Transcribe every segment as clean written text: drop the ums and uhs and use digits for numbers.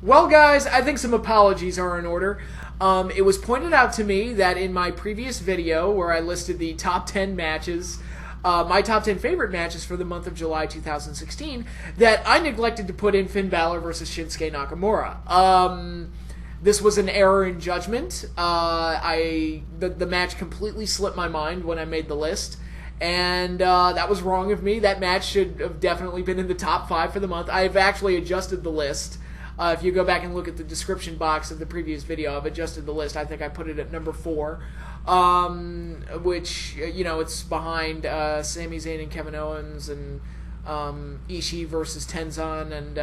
Well, guys, I think some apologies are in order. It was pointed out to me that in my previous video where I listed the top 10 matches, my top 10 favorite matches for the month of July 2016, that I neglected to put in Finn Balor versus Shinsuke Nakamura. This was an error in judgment. The match completely slipped my mind when I made the list. And that was wrong of me. That match should have definitely been in the top 5 for the month. I've actually adjusted the list. If you go back and look at the description box of the previous video, I've adjusted the list. I think I put it at number 4, which, it's behind Sami Zayn and Kevin Owens and Ishii versus Tenzan, and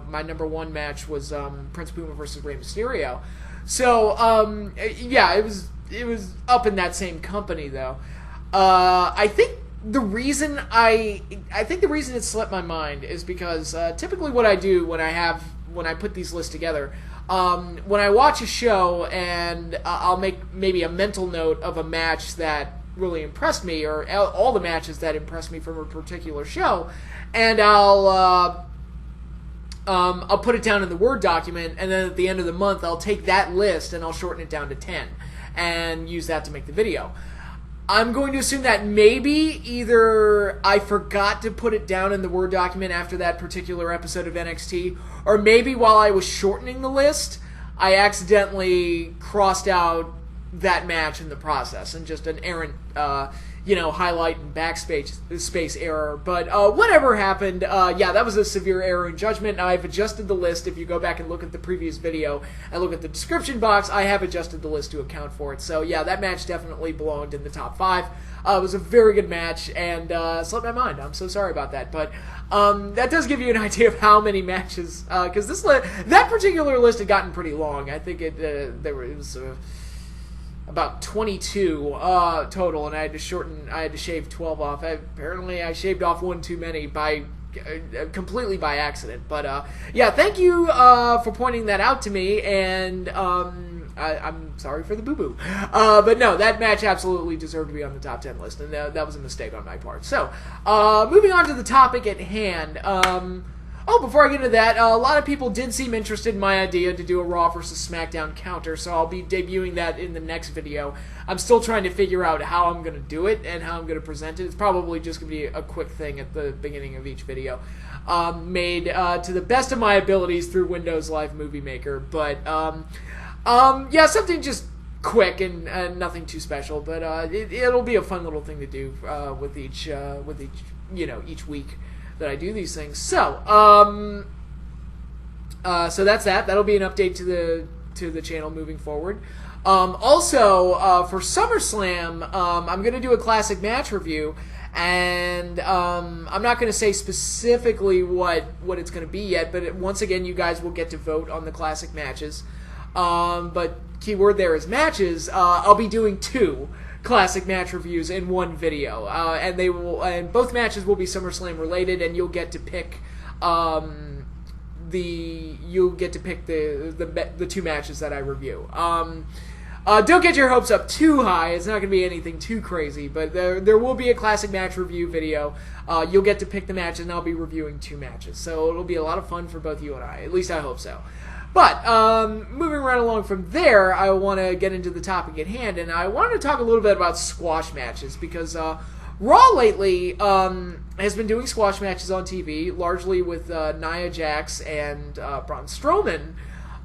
my number 1 match was Prince Puma versus Rey Mysterio. So, it was up in that same company, though. I think the reason it slipped my mind is because typically what I do when I put these lists together, when I watch a show and I'll make maybe a mental note of a match that really impressed me, or all the matches that impressed me from a particular show, and I'll put it down in the Word document, and then at the end of the month I'll take that list and I'll shorten it down to 10 and use that to make the video. I'm going to assume that maybe either I forgot to put it down in the Word document after that particular episode of NXT, or maybe while I was shortening the list, I accidentally crossed out that match in the process, and just an errant, highlight and backspace error. But whatever happened, that was a severe error in judgment. I've adjusted the list. If you go back and look at the previous video and look at the description box, I have adjusted the list to account for it. So yeah, that match definitely belonged in the top 5. It was a very good match, and slipped my mind. I'm so sorry about that. But that does give you an idea of how many matches, because that particular list had gotten pretty long. I think it was about 22 total, and I had to shave 12 off. Apparently I shaved off one too many completely by accident. But thank you for pointing that out to me, and I'm sorry for the boo-boo. But no, that match absolutely deserved to be on the top 10 list, and that was a mistake on my part. So, moving on to the topic at hand. Before I get into that, a lot of people did seem interested in my idea to do a Raw versus SmackDown counter, so I'll be debuting that in the next video. I'm still trying to figure out how I'm going to do it and how I'm going to present it. It's probably just going to be a quick thing at the beginning of each video, made to the best of my abilities through Windows Live Movie Maker. But, something just quick and nothing too special, but it'll be a fun little thing to do with each week that I do these things. So, so that's that. That'll be an update to the channel moving forward. Also, for SummerSlam, I'm going to do a classic match review, and I'm not going to say specifically what it's going to be yet, but once again, you guys will get to vote on the classic matches. But keyword there is matches. I'll be doing 2 classic match reviews in one video, and both matches will be SummerSlam related, and you'll get to pick the 2 matches that I review. Don't get your hopes up too high. It's not going to be anything too crazy, but there will be a classic match review video. You'll get to pick the matches, and I'll be reviewing 2 matches, so it'll be a lot of fun for both you and I. At least I hope so. But, moving right along from there, I want to get into the topic at hand, and I wanted to talk a little bit about squash matches, because Raw lately has been doing squash matches on TV, largely with Nia Jax and Braun Strowman.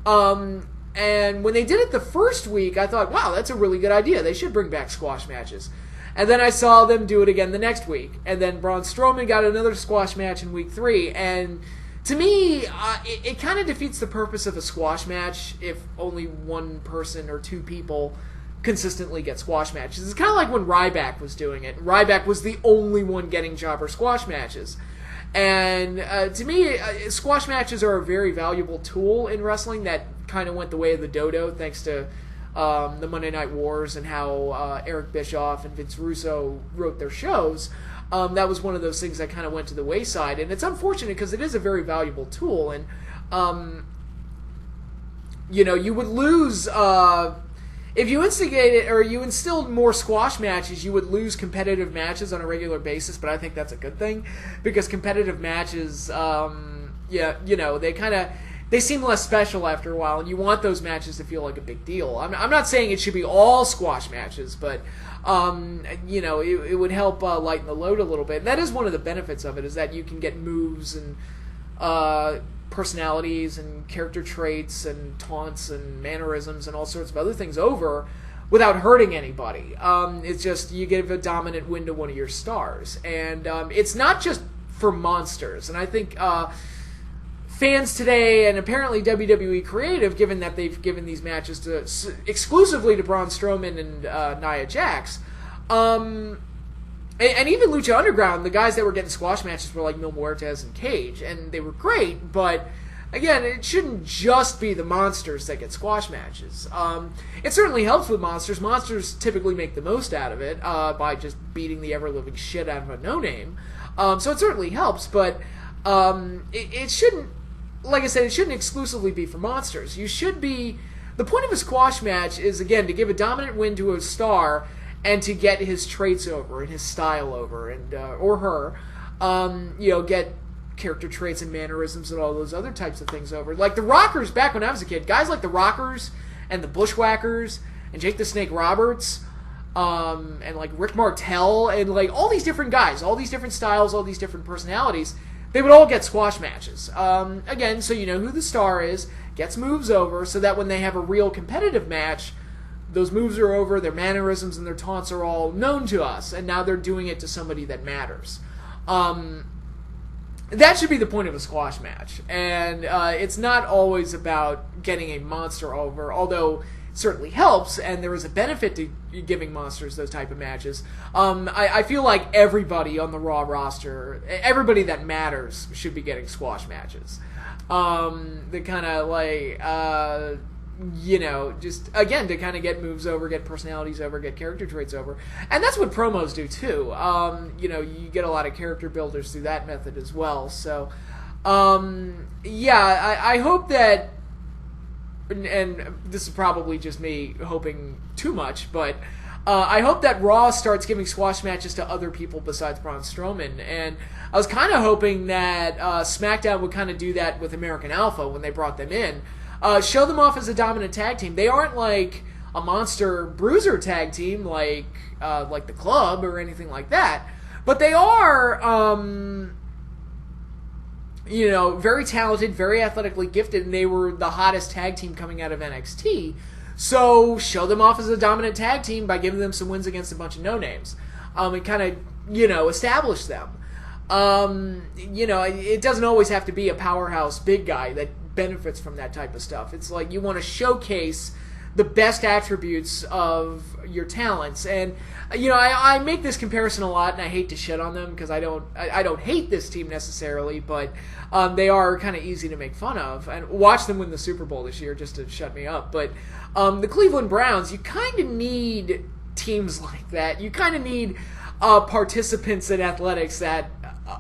And when they did it the first week, I thought, wow, that's a really good idea. They should bring back squash matches. And then I saw them do it again the next week. And then Braun Strowman got another squash match in week 3, and to me, it kind of defeats the purpose of a squash match if only one person or 2 people consistently get squash matches. It's kind of like when Ryback was doing it. Ryback was the only one getting jobber squash matches. And to me, squash matches are a very valuable tool in wrestling that kind of went the way of the dodo, thanks to the Monday Night Wars and how Eric Bischoff and Vince Russo wrote their shows. That was one of those things that kind of went to the wayside, and it's unfortunate because it is a very valuable tool, and you would lose if you instigated or you instilled more squash matches. You would lose competitive matches on a regular basis, but I think that's a good thing, because competitive matches, they kind of they seem less special after a while, and you want those matches to feel like a big deal. I'm not saying it should be all squash matches, but it would help lighten the load a little bit. And that is one of the benefits of it, is that you can get moves and personalities and character traits and taunts and mannerisms and all sorts of other things over without hurting anybody. It's just you give a dominant win to one of your stars. And it's not just for monsters. And I think fans today, and apparently WWE Creative, given that they've given these matches exclusively to Braun Strowman and Nia Jax, and even Lucha Underground, the guys that were getting squash matches were like Mil Muertes and Cage, and they were great, but again, it shouldn't just be the monsters that get squash matches. It certainly helps with monsters. Monsters typically make the most out of it by just beating the ever-living shit out of a no-name. So it certainly helps, but it shouldn't, like I said, it shouldn't exclusively be for monsters. The point of a squash match is, again, to give a dominant win to a star and to get his traits over and his style over, and or her, get character traits and mannerisms and all those other types of things over. Like the Rockers, back when I was a kid, guys like the Rockers and the Bushwhackers and Jake the Snake Roberts, and like Rick Martel, and like all these different guys, all these different styles, all these different personalities, they would all get squash matches. Again, so you know who the star is, gets moves over, so that when they have a real competitive match, those moves are over, their mannerisms and their taunts are all known to us, and now they're doing it to somebody that matters. That should be the point of a squash match, and it's not always about getting a monster over, although it certainly helps, and there is a benefit to giving monsters those type of matches. I feel like everybody on the Raw roster, everybody that matters, should be getting squash matches. The kind of like... just, again, to kind of get moves over, get personalities over, get character traits over. And that's what promos do, too. You get a lot of character builders through that method as well. So, I hope that, and this is probably just me hoping too much, but I hope that Raw starts giving squash matches to other people besides Braun Strowman. And I was kind of hoping that SmackDown would kind of do that with American Alpha when they brought them in. Show them off as a dominant tag team. They aren't like a monster bruiser tag team like the Club or anything like that. But they are, very talented, very athletically gifted, and they were the hottest tag team coming out of NXT. So show them off as a dominant tag team by giving them some wins against a bunch of no-names. And kind of, establish them. It doesn't always have to be a powerhouse big guy that benefits from that type of stuff. It's like you want to showcase the best attributes of your talents. And I make this comparison a lot, and I hate to shit on them because I don't hate this team necessarily, but they are kind of easy to make fun of. And watch them win the Super Bowl this year just to shut me up. But the Cleveland Browns, you kind of need teams like that. You kind of need participants in athletics that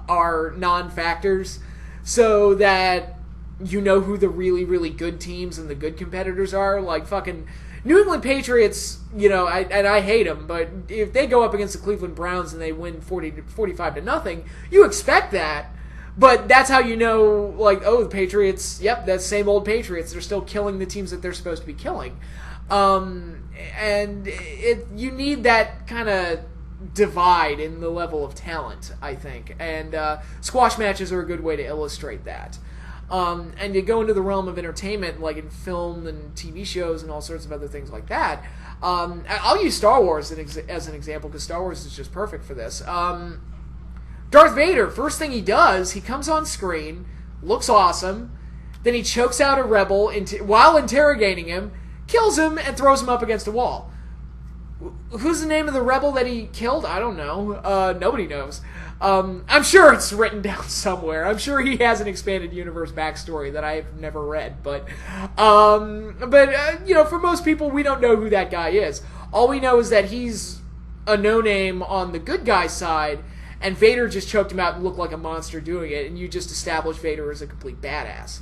are non-factors, so that you know who the really, really good teams and the good competitors are. Like fucking New England Patriots, I hate them, but if they go up against the Cleveland Browns and they win 45-0, you expect that. But that's how you know, like, oh, the Patriots, yep, that same old Patriots. They're still killing the teams that they're supposed to be killing. And you need that kind of divide in the level of talent, I think. And squash matches are a good way to illustrate that. And you go into the realm of entertainment, like in film and TV shows and all sorts of other things like that. I'll use Star Wars as an example, because Star Wars is just perfect for this. Darth Vader, first thing he does, he comes on screen, looks awesome, then he chokes out a rebel while interrogating him, kills him, and throws him up against a wall. Who's the name of the rebel that he killed? I don't know. Nobody knows. I'm sure it's written down somewhere. I'm sure he has an expanded universe backstory that I've never read. But for most people, we don't know who that guy is. All we know is that he's a no-name on the good guy side, and Vader just choked him out and looked like a monster doing it, and you just establish Vader as a complete badass.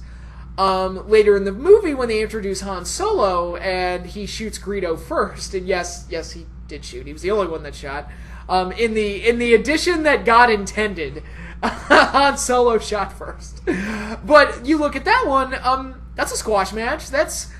Later in the movie, when they introduce Han Solo, and he shoots Greedo first, and yes, he did shoot. He was the only one that shot. In the edition that God intended, Han Solo shot first. But you look at that one, that's a squash match. That's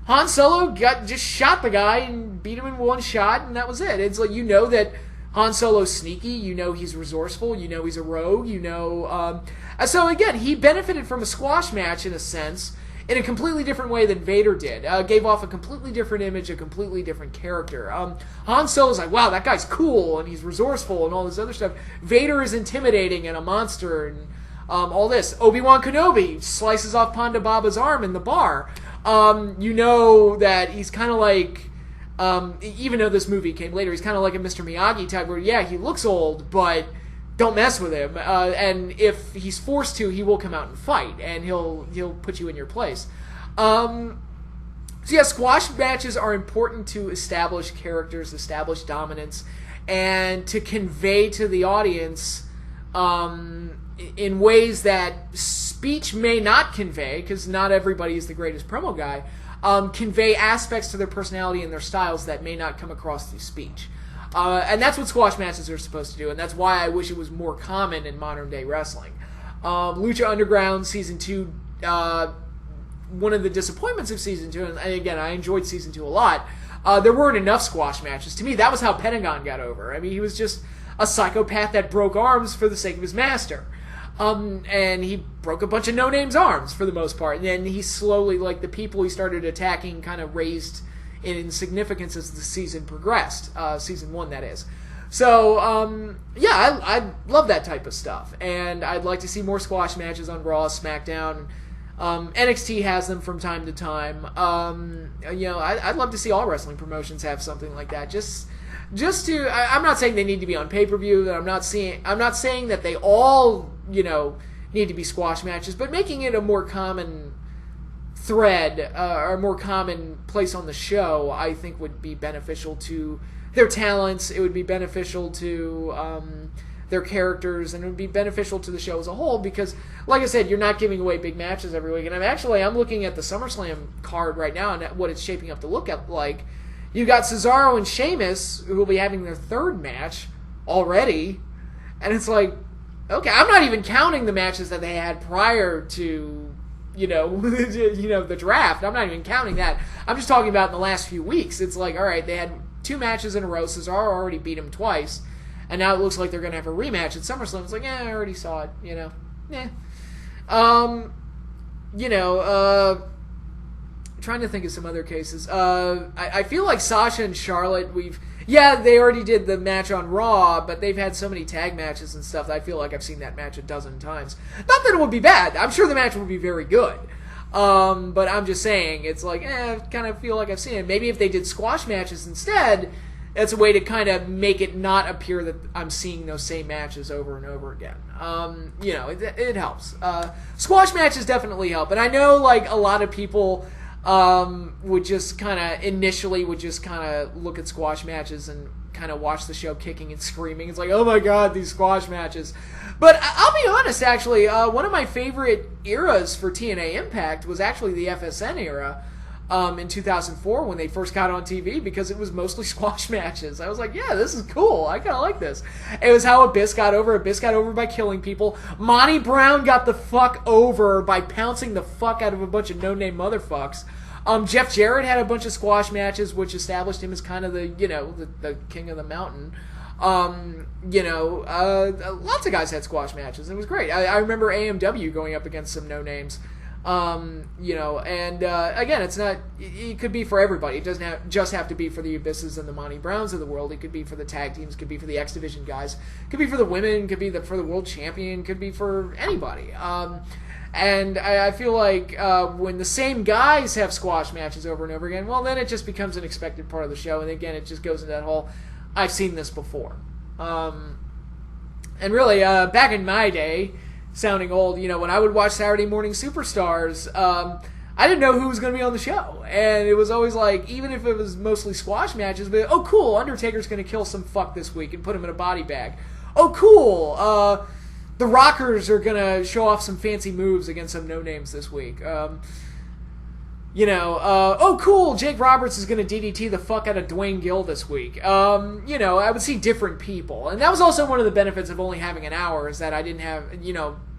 Han Solo just shot the guy and beat him in one shot, and that was it. It's like, you know that Han Solo's sneaky, you know he's resourceful, you know he's a rogue, you know... so again, he benefited from a squash match in a sense, in a completely different way than Vader did. Gave off a completely different image, a completely different character. Han Solo's like, wow, that guy's cool, and he's resourceful, and all this other stuff. Vader is intimidating and a monster, and all this. Obi-Wan Kenobi slices off Ponda Baba's arm in the bar. You know that he's kind of like... even though this movie came later, he's kind of like a Mr. Miyagi type where, yeah, he looks old, but don't mess with him. And if he's forced to, he will come out and fight, and he'll put you in your place. So yeah, squash matches are important to establish characters, establish dominance, and to convey to the audience in ways that speech may not convey, because not everybody is the greatest promo guy. Convey aspects to their personality and their styles that may not come across through speech. And that's what squash matches are supposed to do, and that's why I wish it was more common in modern-day wrestling. Lucha Underground Season 2, one of the disappointments of Season 2, and again, I enjoyed Season 2 a lot, there weren't enough squash matches. To me, that was how Pentagon got over. I mean, he was just a psychopath that broke arms for the sake of his master. And he broke a bunch of no-names' arms, for the most part. And then he slowly, like, the people he started attacking kind of raised in significance as the season progressed. Season 1, that is. So, yeah, I love that type of stuff. And I'd like to see more squash matches on Raw, SmackDown. NXT has them from time to time. You know, I'd love to see all wrestling promotions have something like that. Just to, I'm not saying they need to be on pay-per-view. I'm not saying that they all, you know, need to be squash matches, but making it a more common thread or a more common place on the show, I think would be beneficial to their talents. It would be beneficial to their characters, and it would be beneficial to the show as a whole, because, like I said, you're not giving away big matches every week. And I'm looking at the SummerSlam card right now and what it's shaping up to look like. You got Cesaro and Sheamus, who will be having their third match already, and it's like, okay, I'm not even counting the matches that they had prior to, you know, the draft. I'm not even counting that. I'm just talking about in the last few weeks. It's like, all right, they had 2 matches in a row. Cesaro already beat him twice, and now it looks like they're going to have a rematch at SummerSlam. It's like, I already saw it, you know. Trying to think of some other cases. I feel like Sasha and Charlotte, they already did the match on Raw, but they've had so many tag matches and stuff that I feel like I've seen that match a dozen times. Not that it would be bad. I'm sure the match would be very good. But I'm just saying, it's like, I kind of feel like I've seen it. Maybe if they did squash matches instead, that's a way to kind of make it not appear that I'm seeing those same matches over and over again. You know, it helps. Squash matches definitely help. And I know, like, a lot of people would just kind of look at squash matches and kind of watch the show kicking and screaming. It's like, oh my god, these squash matches. But I'll be honest, actually, one of my favorite eras for TNA Impact was actually the FSN era in 2004 when they first got on TV, because it was mostly squash matches. I was like, yeah, this is cool. I kind of like this. It was how Abyss got over. Abyss got over by killing people. Monty Brown got the fuck over by pouncing the fuck out of a bunch of no-name motherfucks. Jeff Jarrett had a bunch of squash matches, which established him as kind of the king of the mountain. Lots of guys had squash matches. It was great. I remember AMW going up against some no-names. Again, it's not, it could be for everybody. It doesn't just have to be for the Abysses and the Monty Browns of the world. It could be for the tag teams, could be for the X Division guys, could be for the women, could be for the world champion, could be for anybody. And I feel like when the same guys have squash matches over and over again, well, then it just becomes an expected part of the show. And again, it just goes into that whole, I've seen this before. And really, back in my day, sounding old, when I would watch Saturday Morning Superstars, I didn't know who was going to be on the show. And it was always like, even if it was mostly squash matches, but, oh, cool, Undertaker's going to kill some fuck this week and put him in a body bag. Oh, cool, the Rockers are going to show off some fancy moves against some no-names this week. oh cool, Jake Roberts is going to DDT the fuck out of Dwayne Gill this week. I would see different people. And that was also one of the benefits of only having an hour, is that I didn't have,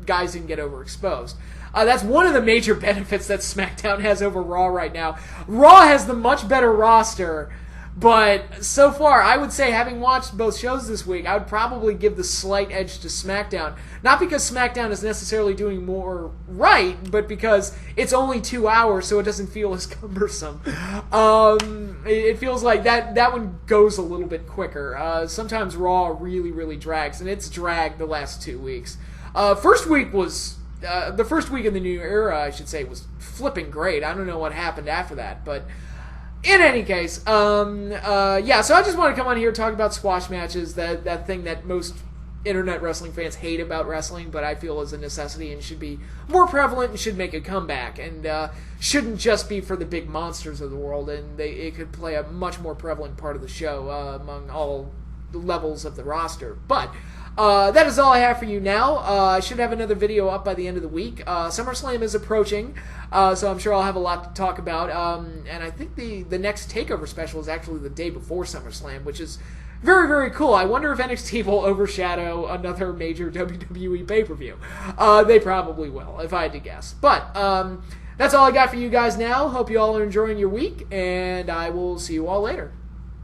guys didn't get overexposed. That's one of the major benefits that SmackDown has over Raw right now. Raw has the much better roster, but so far, I would say, having watched both shows this week, I would probably give the slight edge to SmackDown. Not because SmackDown is necessarily doing more right, but because it's only 2 hours, so it doesn't feel as cumbersome. It feels like that one goes a little bit quicker. Sometimes Raw really, really drags, and it's dragged the last 2 weeks. The first week in the new era, I should say, was flipping great. I don't know what happened after that, but in any case, so I just want to come on here and talk about squash matches, that thing that most internet wrestling fans hate about wrestling, but I feel is a necessity and should be more prevalent and should make a comeback, and shouldn't just be for the big monsters of the world, and it could play a much more prevalent part of the show among all the levels of the roster. But that is all I have for you now. I should have another video up by the end of the week. SummerSlam is approaching, so I'm sure I'll have a lot to talk about. And I think the next TakeOver special is actually the day before SummerSlam, which is very, very cool. I wonder if NXT will overshadow another major WWE pay-per-view. They probably will, if I had to guess. But that's all I got for you guys now. Hope you all are enjoying your week, and I will see you all later.